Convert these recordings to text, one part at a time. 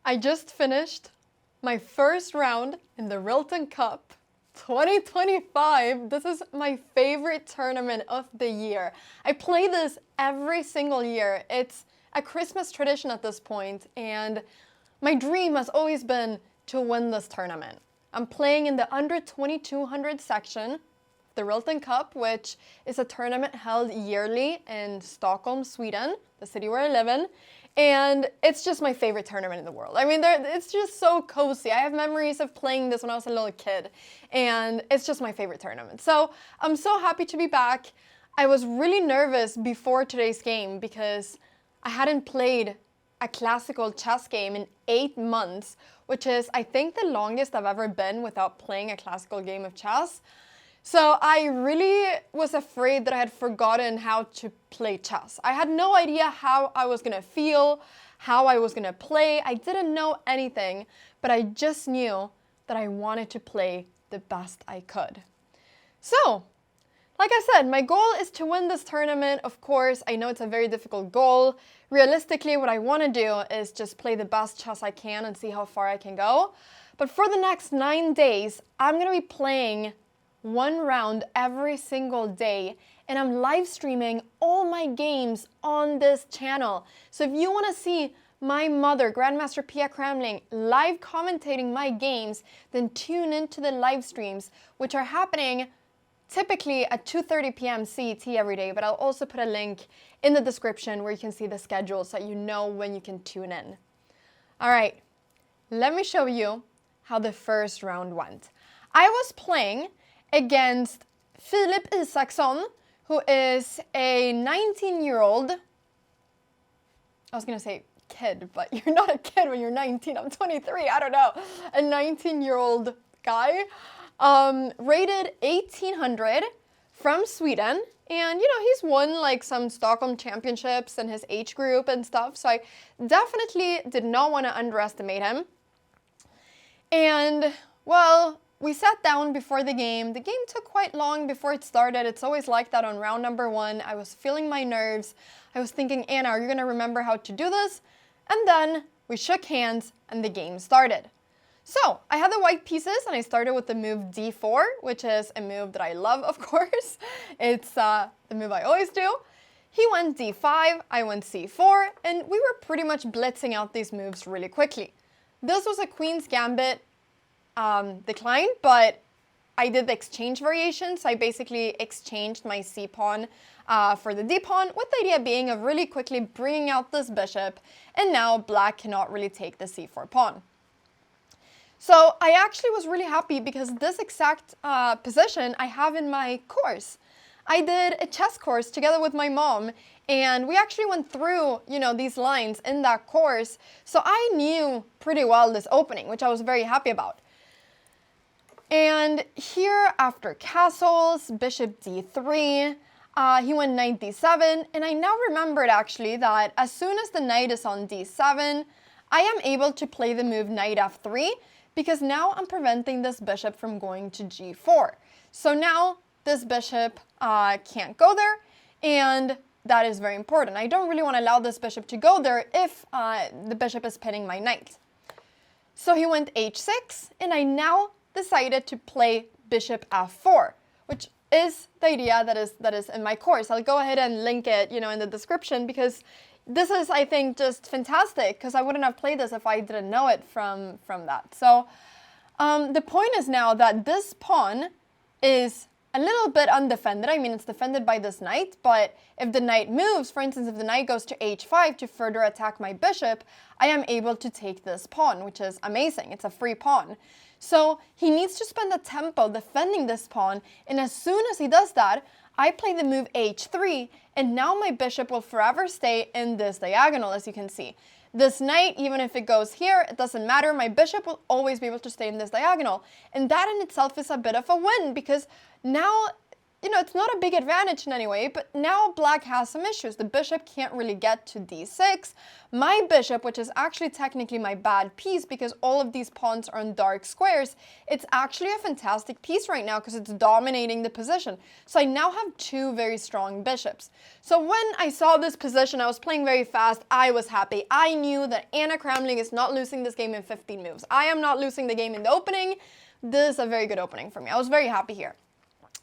I just finished my first round in the Rilton Cup 2025. This is my favorite tournament of the year. I play this every single year. It's a Christmas tradition at this point, and my dream has always been to win this tournament. I'm playing in the under 2200 section, the Rilton Cup, which is a tournament held yearly in Stockholm, Sweden, the city where I live in. And it's just my favorite tournament in the world. I mean, it's just so cozy. I have memories of playing this when I was a little kid, and it's just my favorite tournament. So I'm so happy to be back. I was really nervous before today's game because I hadn't played a classical chess game in 8 months, which is, I think, the longest I've ever been without playing a classical game of chess. So I really was afraid that I had forgotten how to play chess. I had no idea how I was gonna feel, how I was gonna play. I didn't know anything, but I just knew that I wanted to play the best I could. So, like I said, my goal is to win this tournament. Of course, I know it's a very difficult goal. Realistically, what I want to do is just play the best chess I can and see how far I can go. But for the next 9 days, I'm gonna be playing one round every single day, and I'm live streaming all my games on this channel. So if you want to see my mother, Grandmaster Pia Cramling, live commentating my games, then tune into the live streams, which are happening typically at 2:30 p.m. CET every day, but I'll also put a link in the description where you can see the schedule so that you know when you can tune in. All right, let me show you how the first round went. I was playing against Filip Isaksson, who is a 19-year-old, I was gonna say kid, but you're not a kid when you're 19, I'm 23, I don't know, a 19-year-old guy, rated 1800 from Sweden, and you know, he's won like some Stockholm championships in his age group and stuff, so I definitely did not want to underestimate him. And, well, we sat down before the game. The game took quite long before it started. It's always like that on round number 1. I was feeling my nerves. I was thinking, Anna, are you going to remember how to do this? And then we shook hands and the game started. So I had the white pieces and I started with the move d4, which is a move that I love, of course. It's the move I always do. He went d5, I went c4, and we were pretty much blitzing out these moves really quickly. This was a queen's gambit decline, but I did the exchange variation, so I basically exchanged my c-pawn for the d-pawn, with the idea being of really quickly bringing out this bishop, and now black cannot really take the c4 pawn. So I actually was really happy because this exact position I have in my course. I did a chess course together with my mom, and we actually went through, you know, these lines in that course, so I knew pretty well this opening, which I was very happy about. And here, after castles, bishop d3, he went knight d7, and I now remembered actually that as soon as the knight is on d7, I am able to play the move knight f3, because now I'm preventing this bishop from going to g4. So now this bishop can't go there, and that is very important. I don't really want to allow this bishop to go there if the bishop is pinning my knight. So he went h6, and I now decided to play bishop f4, which is the idea that is in my course. I'll go ahead and link it, you know, in the description, because this is, I think, just fantastic, because I wouldn't have played this if I didn't know it from that. So the point is now that this pawn is a little bit undefended. I mean, it's defended by this knight, but if the knight moves, for instance, if the knight goes to h5 to further attack my bishop, I am able to take this pawn, which is amazing. It's a free pawn. So he needs to spend a tempo defending this pawn, and as soon as he does that, I play the move h3, and now my bishop will forever stay in this diagonal, as you can see. This knight, even if it goes here, it doesn't matter. My bishop will always be able to stay in this diagonal. And that in itself is a bit of a win, because now it's not a big advantage in any way, but now black has some issues. The bishop can't really get to d6. My bishop, which is actually technically my bad piece because all of these pawns are in dark squares, it's actually a fantastic piece right now because it's dominating the position. So I now have two very strong bishops. So when I saw this position, I was playing very fast. I was happy. I knew that Anna Cramling is not losing this game in 15 moves. I am not losing the game in the opening. This is a very good opening for me. I was very happy here.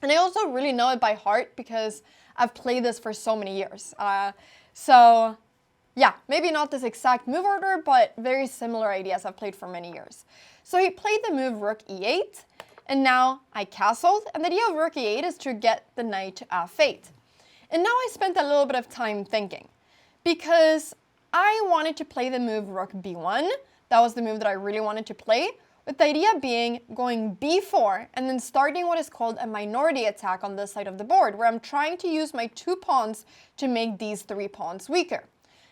And I also really know it by heart because I've played this for so many years. So yeah, maybe not this exact move order, but very similar ideas I've played for many years. So he played the move rook e8, and now I castled. And the idea of rook e8 is to get the knight to f8. And now I spent a little bit of time thinking because I wanted to play the move rook b1. That was the move that I really wanted to play. With the idea being going b4 and then starting what is called a minority attack on this side of the board, where I'm trying to use my two pawns to make these three pawns weaker.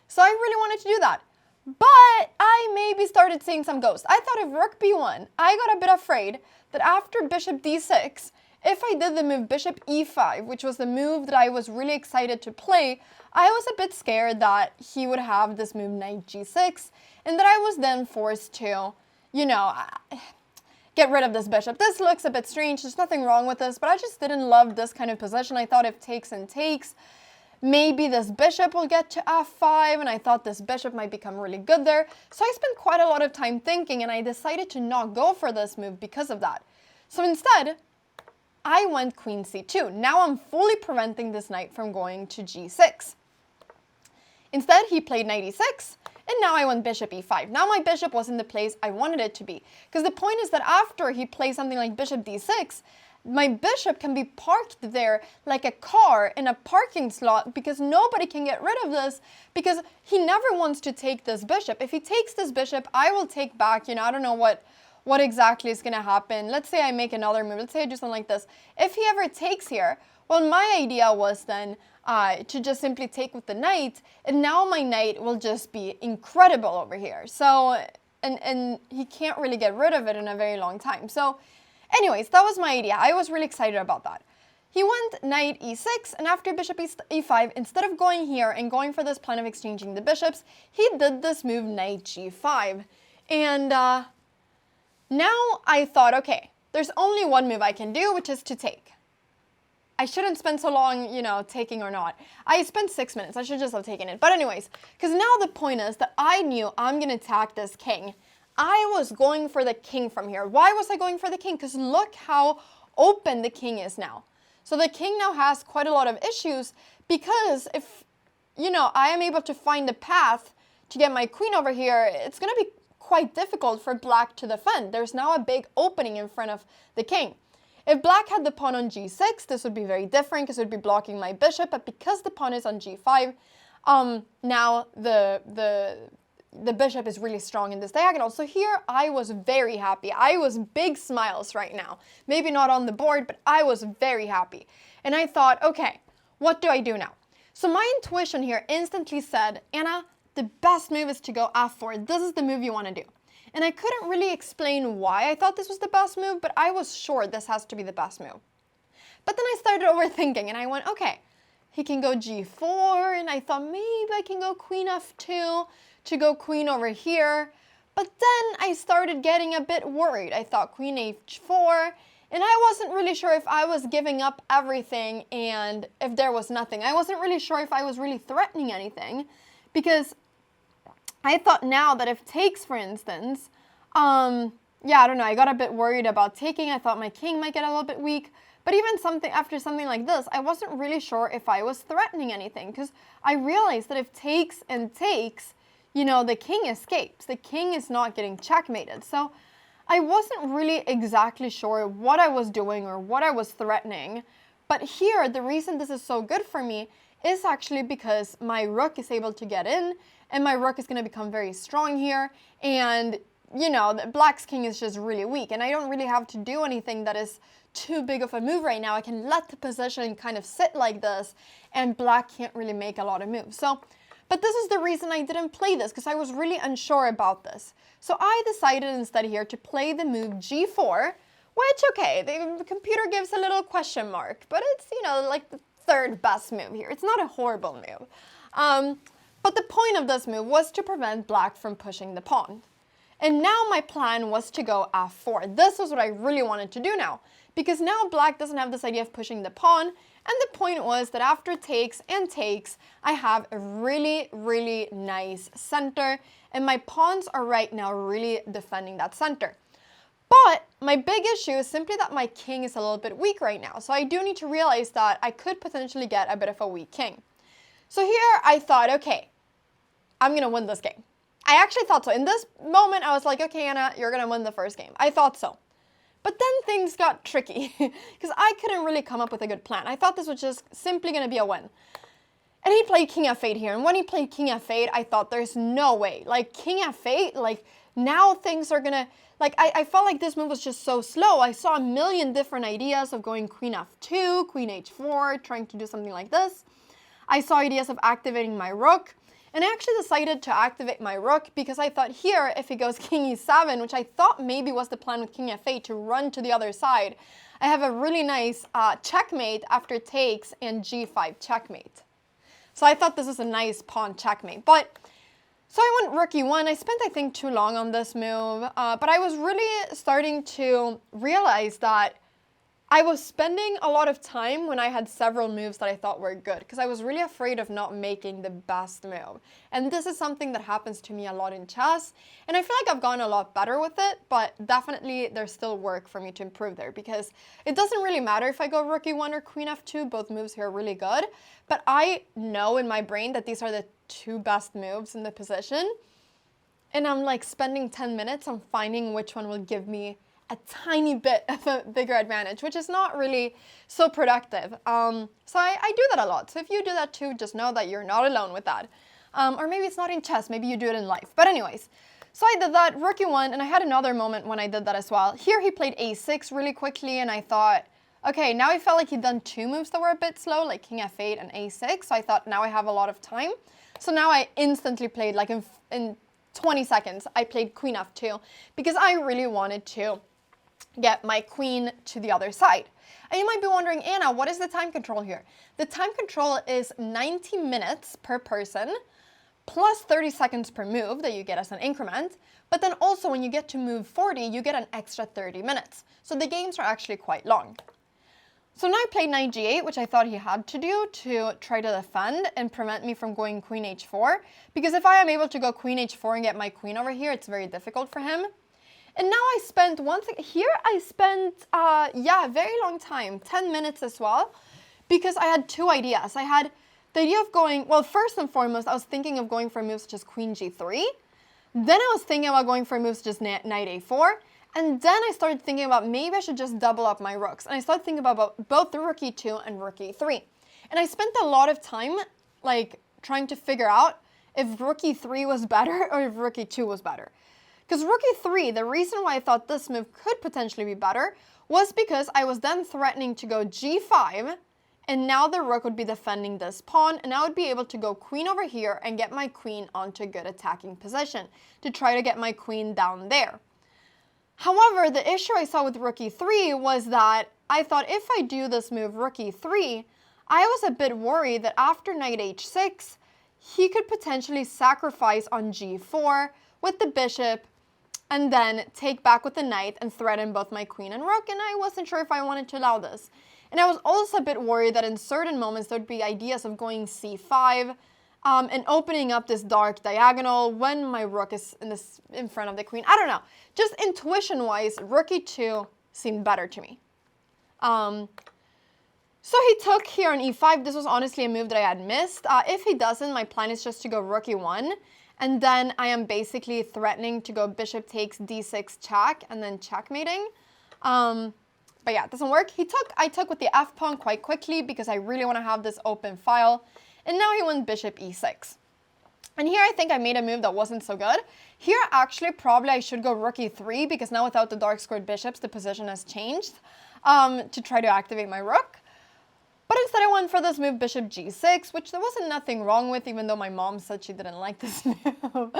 So I really wanted to do that. But I maybe started seeing some ghosts. I thought of rook b1. I got a bit afraid that after bishop d6, if I did the move bishop e5, which was the move that I was really excited to play, I was a bit scared that he would have this move knight g6 and that I was then forced to get rid of this bishop. This looks a bit strange. There's nothing wrong with this, but I just didn't love this kind of position. I thought if takes and takes, maybe this bishop will get to f5, and I thought this bishop might become really good there. So I spent quite a lot of time thinking, and I decided to not go for this move because of that. So instead, I went queen c2. Now I'm fully preventing this knight from going to g6. Instead, he played knight e6, and now I went bishop e5. Now my bishop was in the place I wanted it to be. Because the point is that after he plays something like bishop d6, my bishop can be parked there like a car in a parking slot because nobody can get rid of this because he never wants to take this bishop. If he takes this bishop, I will take back, I don't know what exactly is going to happen. Let's say I make another move. Let's say I do something like this. If he ever takes here, well, my idea was then to just simply take with the knight, and now my knight will just be incredible over here. So, and he can't really get rid of it in a very long time. So, anyways, that was my idea. I was really excited about that. He went knight e6, and after bishop e5, instead of going here and going for this plan of exchanging the bishops, he did this move knight g5. And now I thought, okay, there's only one move I can do, which is to take. I shouldn't spend so long, taking or not. I spent 6 minutes. I should just have taken it. But anyways, because now the point is that I knew I'm going to attack this king. I was going for the king from here. Why was I going for the king? Because look how open the king is now. So the king now has quite a lot of issues because if, I am able to find a path to get my queen over here, it's going to be quite difficult for black to defend. There's now a big opening in front of the king. If black had the pawn on g6, this would be very different because it would be blocking my bishop. But because the pawn is on g5, now the bishop is really strong in this diagonal. So here I was very happy. I was big smiles right now. Maybe not on the board, but I was very happy. And I thought, okay, what do I do now? So my intuition here instantly said, Anna, the best move is to go f4. This is the move you want to do. And I couldn't really explain why I thought this was the best move, but I was sure this has to be the best move. But then I started overthinking and I went, okay, he can go g4, and I thought maybe I can go queen f2 to go queen over here. But then I started getting a bit worried. I thought queen h4, and I wasn't really sure if I was giving up everything and if there was nothing. I wasn't really sure if I was really threatening anything because I thought now that if takes, for instance, I don't know, I got a bit worried about taking. I thought my king might get a little bit weak. But even after something like this, I wasn't really sure if I was threatening anything because I realized that if takes and takes, the king escapes. The king is not getting checkmated. So I wasn't really exactly sure what I was doing or what I was threatening. But here, the reason this is so good for me is actually because my rook is able to get in, and my rook is going to become very strong here. And, the black's king is just really weak. And I don't really have to do anything that is too big of a move right now. I can let the position kind of sit like this, and black can't really make a lot of moves. But this is the reason I didn't play this, because I was really unsure about this. So I decided instead here to play the move g4, which, okay, the computer gives a little question mark, but it's, you know, like the third best move here. It's not a horrible move. But the point of this move was to prevent black from pushing the pawn. And now my plan was to go f4. This was what I really wanted to do now, because now black doesn't have this idea of pushing the pawn, and the point was that after takes and takes, I have a really, really nice center, and my pawns are right now really defending that center. But my big issue is simply that my king is a little bit weak right now, so I do need to realize that I could potentially get a bit of a weak king. So here I thought, okay, I'm gonna win this game. I actually thought so. In this moment, I was like, okay, Anna, you're going to win the first game. I thought so. But then things got tricky because I couldn't really come up with a good plan. I thought this was just simply going to be a win. And he played king f8 here. And when he played king f8, I thought there's no way. Like king f8, like now things are going to, like I felt like this move was just so slow. I saw a million different ideas of going queen f2, queen h4, trying to do something like this. I saw ideas of activating my rook. And I actually decided to activate my rook because I thought here, if he goes king e7, which I thought maybe was the plan with king f8 to run to the other side, I have a really nice checkmate after takes and g5 checkmate. So I thought this was a nice pawn checkmate. But so I went rook e1. I spent, I think, too long on this move. But I was really starting to realize that I was spending a lot of time when I had several moves that I thought were good because I was really afraid of not making the best move. And this is something that happens to me a lot in chess. And I feel like I've gotten a lot better with it, but definitely there's still work for me to improve there because it doesn't really matter if I go rook e1 or queen f2. Both moves here are really good. But I know in my brain that these are the two best moves in the position. And I'm like spending 10 minutes on finding which one will give me a tiny bit of a bigger advantage, which is not really so productive. So I do that a lot. So if you do that too, just know that you're not alone with that. Or maybe it's not in chess, maybe you do it in life. But anyways, so I did that, rook e1, and I had another moment when I did that as well. Here he played a6 really quickly, and I thought, okay, now I felt like he'd done two moves that were a bit slow, like king f8 and a6. So I thought, now I have a lot of time. So now I instantly played, like in 20 seconds, I played queen f2 because I really wanted to get my queen to the other side. And you might be wondering, Anna, what is the time control here? The time control is 90 minutes per person plus 30 seconds per move that you get as an increment. But then also when you get to move 40, you get an extra 30 minutes. So the games are actually quite long. So now I played knight g8, which I thought he had to do to try to defend and prevent me from going queen h4. Because if I am able to go queen h4 and get my queen over here, it's very difficult for him. And now I spent a very long time, 10 minutes as well, because I had two ideas. I had the idea of going, well, first and foremost, I was thinking of going for moves such as queen g3. Then I was thinking about going for moves such as knight a4. And then I started thinking about maybe I should just double up my rooks. And I started thinking about both the rook e2 and rook e3. And I spent a lot of time like trying to figure out if rook e3 was better or if rook e2 was better. Because rook e3, the reason why I thought this move could potentially be better was because I was then threatening to go g5, and now the rook would be defending this pawn, and I would be able to go queen over here and get my queen onto a good attacking position to try to get my queen down there. However, the issue I saw with rook e3 was that I thought if I do this move rook e3, I was a bit worried that after knight h6, he could potentially sacrifice on g4 with the bishop, and then take back with the knight and threaten both my queen and rook, and I wasn't sure if I wanted to allow this. And I was also a bit worried that in certain moments there would be ideas of going c5 and opening up this dark diagonal when my rook is in front of the queen. I don't know. Just intuition-wise, rook e2 seemed better to me. So he took here on e5. This was honestly a move that I had missed. If he doesn't, my plan is just to go rook e1. And then I am basically threatening to go bishop takes d6 check and then checkmating. But yeah, it doesn't work. I took with the f pawn quite quickly because I really want to have this open file. And now he went bishop e6. And here I think I made a move that wasn't so good. Here actually probably I should go rook e3 because now without the dark squared bishops the position has changed to try to activate my rook. But instead I went for this move bishop g6, which there wasn't nothing wrong with, even though my mom said she didn't like this move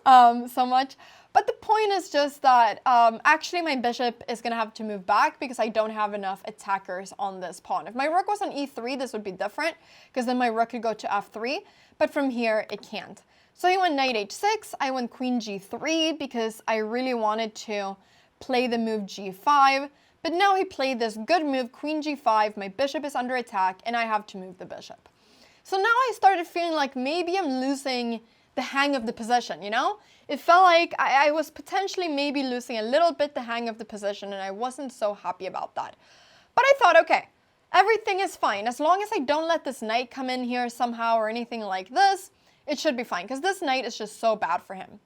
so much. But the point is just that actually my bishop is going to have to move back because I don't have enough attackers on this pawn. If my rook was on e3, this would be different because then my rook could go to f3. But from here, it can't. So he went knight h6. I went queen g3 because I really wanted to play the move g5. But now he played this good move, queen g5. My bishop is under attack, and I have to move the bishop. So now I started feeling like maybe I'm losing the hang of the position, you know? It felt like I was potentially maybe losing a little bit the hang of the position, and I wasn't so happy about that. But I thought, okay, everything is fine. As long as I don't let this knight come in here somehow or anything like this, it should be fine, because this knight is just so bad for him.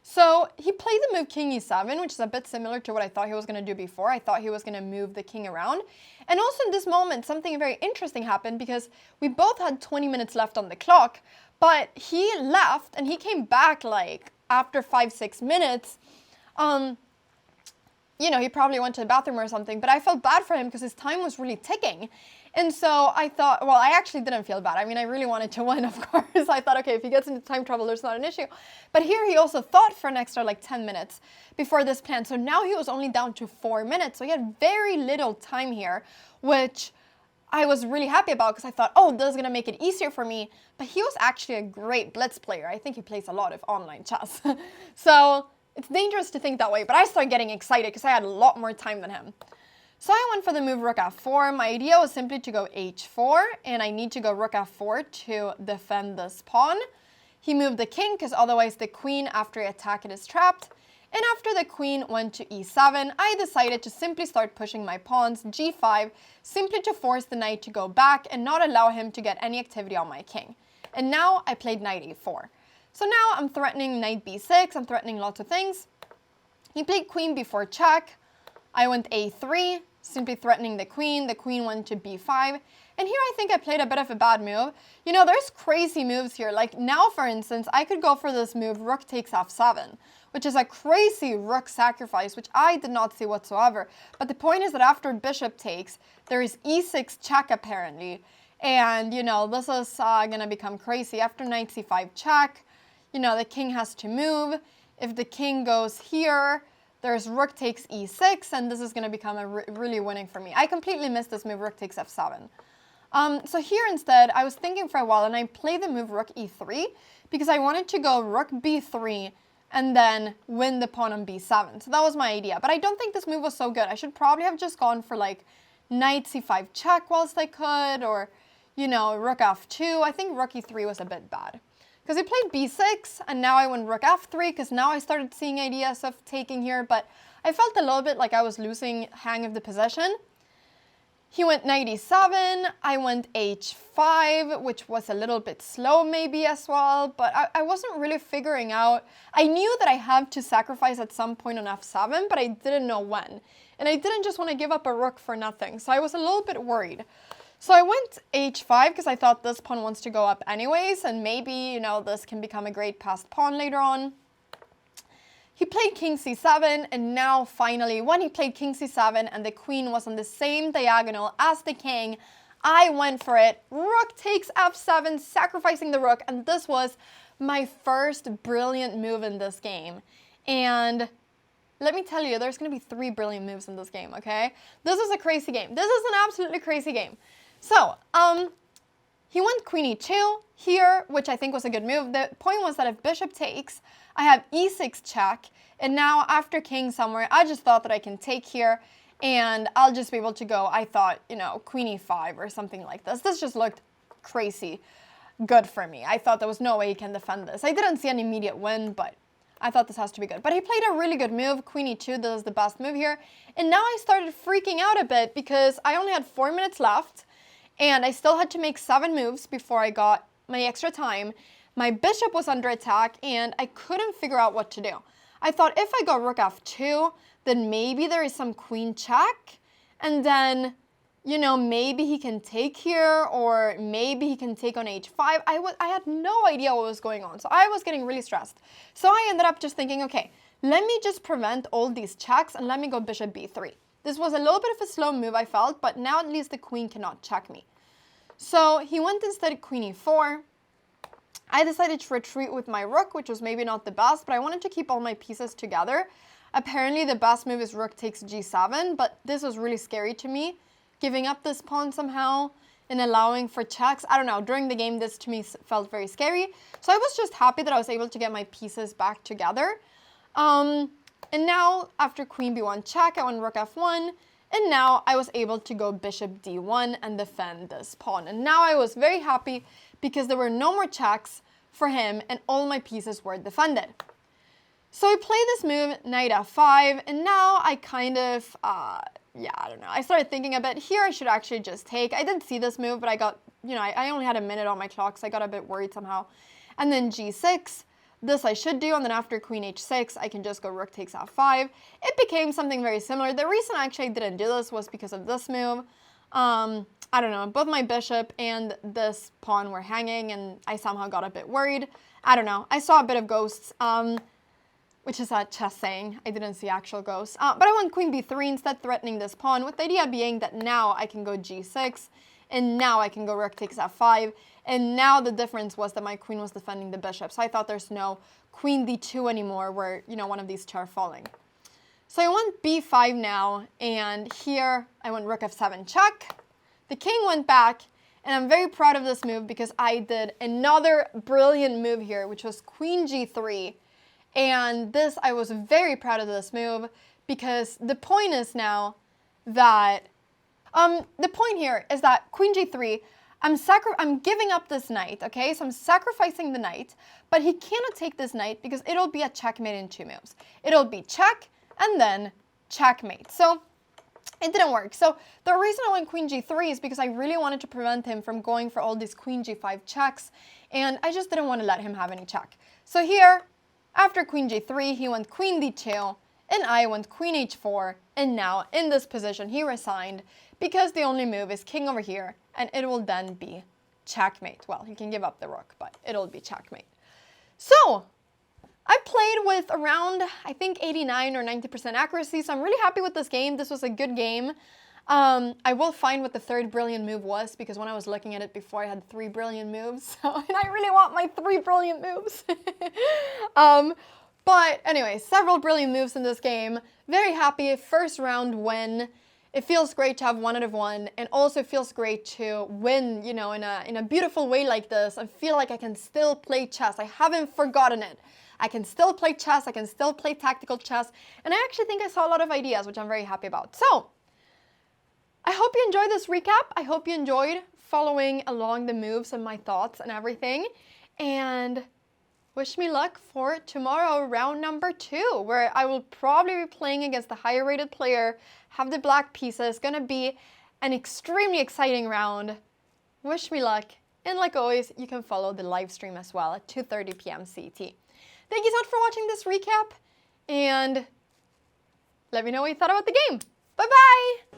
So he played the move king e7, which is a bit similar to what I thought he was going to do before. I thought he was going to move the king around. And also in this moment, something very interesting happened because we both had 20 minutes left on the clock, but he left and he came back like after 5-6 minutes. You know, he probably went to the bathroom or something, but I felt bad for him because his time was really ticking. And so I thought, well, I actually didn't feel bad. I mean, I really wanted to win, of course. I thought, okay, if he gets into time trouble, there's not an issue. But here he also thought for an extra like 10 minutes before this plan. So now he was only down to 4 minutes. So he had very little time here, which I was really happy about because I thought, oh, this is going to make it easier for me. But he was actually a great blitz player. I think he plays a lot of online chess. So it's dangerous to think that way. But I started getting excited because I had a lot more time than him. So I went for the move rook f4. My idea was simply to go h4, and I need to go rook f4 to defend this pawn. He moved the king because otherwise the queen, after I attack it, is trapped. And after the queen went to e7, I decided to simply start pushing my pawns g5, simply to force the knight to go back and not allow him to get any activity on my king. And now I played knight e4. So now I'm threatening knight b6, I'm threatening lots of things. He played queen b4 check. I went a3, simply threatening the queen. The queen went to b5. And here I think I played a bit of a bad move. You know, there's crazy moves here. Like now, for instance, I could go for this move, rook takes f7, which is a crazy rook sacrifice, which I did not see whatsoever. But the point is that after bishop takes, there is e6 check apparently. And, you know, this is going to become crazy. After knight c5 check, you know, the king has to move. If the king goes here, there's rook takes e6, and this is going to become really winning for me. I completely missed this move, rook takes f7. So here instead, I was thinking for a while, and I played the move rook e3 because I wanted to go rook b3 and then win the pawn on b7. So that was my idea. But I don't think this move was so good. I should probably have just gone for like knight c5 check whilst I could, or, you know, rook f2. I think rook e3 was a bit bad. Because he played b6, and now I went rook f3, because now I started seeing ideas of taking here, but I felt a little bit like I was losing hang of the possession. He went knight e7, I went h5, which was a little bit slow maybe as well, but I wasn't really figuring out. I knew that I had to sacrifice at some point on f7, but I didn't know when. And I didn't just want to give up a rook for nothing, so I was a little bit worried. So I went h5 because I thought this pawn wants to go up anyways, and maybe, you know, this can become a great passed pawn later on. He played king c7, and now finally, when he played king c7 and the queen was on the same diagonal as the king, I went for it. Rook takes f7, sacrificing the rook, and this was my first brilliant move in this game. And let me tell you, there's going to be 3 brilliant moves in this game, okay? This is a crazy game. This is an absolutely crazy game. So, he went queen e2 here, which I think was a good move. The point was that if bishop takes, I have e6 check, and now after king somewhere, I just thought that I can take here, and I'll just be able to go, I thought, you know, queen e5 or something like this. This just looked crazy good for me. I thought there was no way he can defend this. I didn't see an immediate win, but I thought this has to be good. But he played a really good move, queen e2, this is the best move here. And now I started freaking out a bit because I only had 4 minutes left, and I still had to make 7 moves before I got my extra time. My bishop was under attack, and I couldn't figure out what to do. I thought if I go rook f2, then maybe there is some queen check, and then, you know, maybe he can take here, or maybe he can take on h5. I had no idea what was going on, so I was getting really stressed. So I ended up just thinking, okay, let me just prevent all these checks, and let me go bishop b3. This was a little bit of a slow move, I felt, but now at least the queen cannot check me. So he went instead queen e4. I decided to retreat with my rook, which was maybe not the best, but I wanted to keep all my pieces together. Apparently the best move is rook takes g7, but this was really scary to me, giving up this pawn somehow and allowing for checks. I don't know, during the game this to me felt very scary. So I was just happy that I was able to get my pieces back together. And now after queen b1 check, I went rook f1, and now I was able to go bishop d1 and defend this pawn. And now I was very happy because there were no more checks for him and all my pieces were defended. So I played this move, knight f5, and now I kind of, I don't know. I started thinking a bit, here I should actually just take. I didn't see this move, but I got, I only had a minute on my clock, so I got a bit worried somehow. And then g6, this I should do, and then after queen h6, I can just go rook takes f5. It became something very similar. The reason I actually didn't do this was because of this move. I don't know, both my bishop and this pawn were hanging, and I somehow got a bit worried. I don't know. I saw a bit of ghosts, which is a chess saying. I didn't see actual ghosts. But I went queen b3 instead, threatening this pawn, with the idea being that now I can go g6, and now I can go rook takes f5, and now the difference was that my queen was defending the bishop, so I thought there's no queen d2 anymore where, one of these two are falling. So I went b5 now, and here I went rook f7 check. The king went back, and I'm very proud of this move because I did another brilliant move here, which was queen g3. And this, I was very proud of this move because the point is now that, the point here is that queen g3, I'm giving up this knight, okay? So I'm sacrificing the knight, but he cannot take this knight because it'll be a checkmate in 2 moves. It'll be check and then checkmate. So it didn't work. So the reason I went queen g3 is because I really wanted to prevent him from going for all these queen g5 checks, and I just didn't want to let him have any check. So here, after queen g3, he went queen d2, and I went queen h4, and now in this position he resigned because the only move is king over here, and it will then be checkmate. Well, he can give up the rook, but it'll be checkmate. So I played with around, I think, 89 or 90% accuracy, so I'm really happy with this game. This was a good game. I will find what the third brilliant move was, because when I was looking at it before, I had 3 brilliant moves, and I really want my 3 brilliant moves. But anyway, several brilliant moves in this game. Very happy. First round win. It feels great to have 1 out of 1, and also it feels great to win, in a beautiful way like this, and feel like I can still play chess. I haven't forgotten it. I can still play chess, I can still play tactical chess, and I actually think I saw a lot of ideas, which I'm very happy about. So, I hope you enjoyed this recap. I hope you enjoyed following along the moves and my thoughts and everything, and wish me luck for tomorrow, round number 2, where I will probably be playing against the higher rated player, have the black pieces. Gonna be an extremely exciting round. Wish me luck, and like always, you can follow the live stream as well at 2:30 p.m. CET. Thank you so much for watching this recap, and let me know what you thought about the game. Bye-bye!